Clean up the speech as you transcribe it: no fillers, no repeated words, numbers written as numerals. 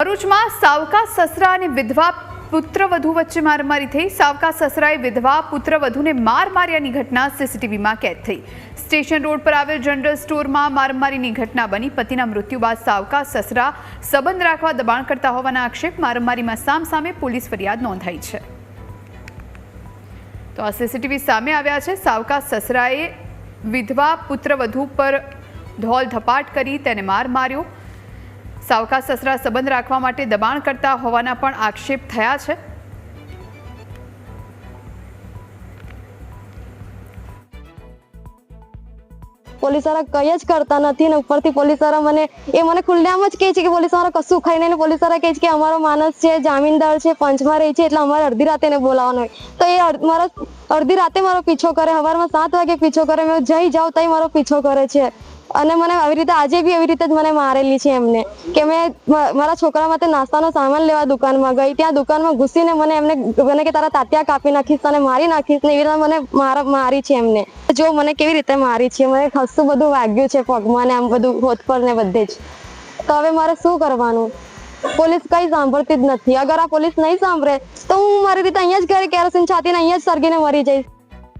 ભરૂચમાં સાવકા સસરા અને વિધવા પુત્રવધુ વચ્ચે મારામારી થઈ। સાવકા સસરાએ વિધવા પુત્રવધુને માર માર્યાની ઘટના સીસીટીવીમાં કેદ થઈ। સ્ટેશન રોડ પર આવેલ જનરલ સ્ટોરમાં મારામારીની ઘટના બની। પતિના મૃત્યુ બાદ સાવકા સસરા સંબંધ રાખવા દબાણ કરતા હોવાના આક્ષેપ। મારામારીમાં સામસામે પોલીસ ફરિયાદ નોંધાઈ છે। તો આ સીસીટીવી સામે આવ્યા છે। સાવકા સસરાએ વિધવા પુત્રવધુ પર ધોલ ધપાટ કરી તેને માર માર્યો। સાવકા સસરા સંબંધ રાખવા માટે દબાણ કરતા હોવાના પણ આક્ષેપ થયા છે। પોલીસવાળા કઈ જ કરતા નથી ને ઉપરથી પોલીસવાળા મને ખુલ્લેઆમ જ કહે છે કે પોલીસવાળા કશું ખાઈ નહીં। પોલીસવાળા કહે છે કે અમારો માણસ છે, જામીનદાર છે, પંચમાં રહે છે, એટલે અમારે અડધી રાતે એને બોલાવવાનો હોય તો એ મારો અડધી રાતે મારો પીછો કરે, સવારમાં 7 વાગે પીછો કરે, મેં જઈ જાઉં તો મારો પીછો કરે છે। અને મને આવી રીતે આજે બી એવી રીતે જ મને મારેલી છે એમને કે મેં મારા છોકરા માટે નાસ્તાનો સામાન લેવા દુકાનમાં ગઈ, ત્યાં દુકાનમાં ઘૂસીને મને કે તારા તાત્યા કાપી નાખીશ, તને મારી નાખીશ ને એવી રીતે મને મારી છે એમને। જો મને કેવી રીતે મારી છે, મને ખસ્તું બધું વાગ્યું છે પગમાં ને આમ બધું હોઠ પર ને બધે જ। તો હવે મારે શું કરવાનું? પોલીસ કઈ સાંભળતી જ નથી। અગર આ પોલીસ નહીં સાંભળે તો હું મારી રીતે અહીંયા જ ઘરે કેરોસીન છાતીને અહીંયા જ સળગીને મરી જઈશ।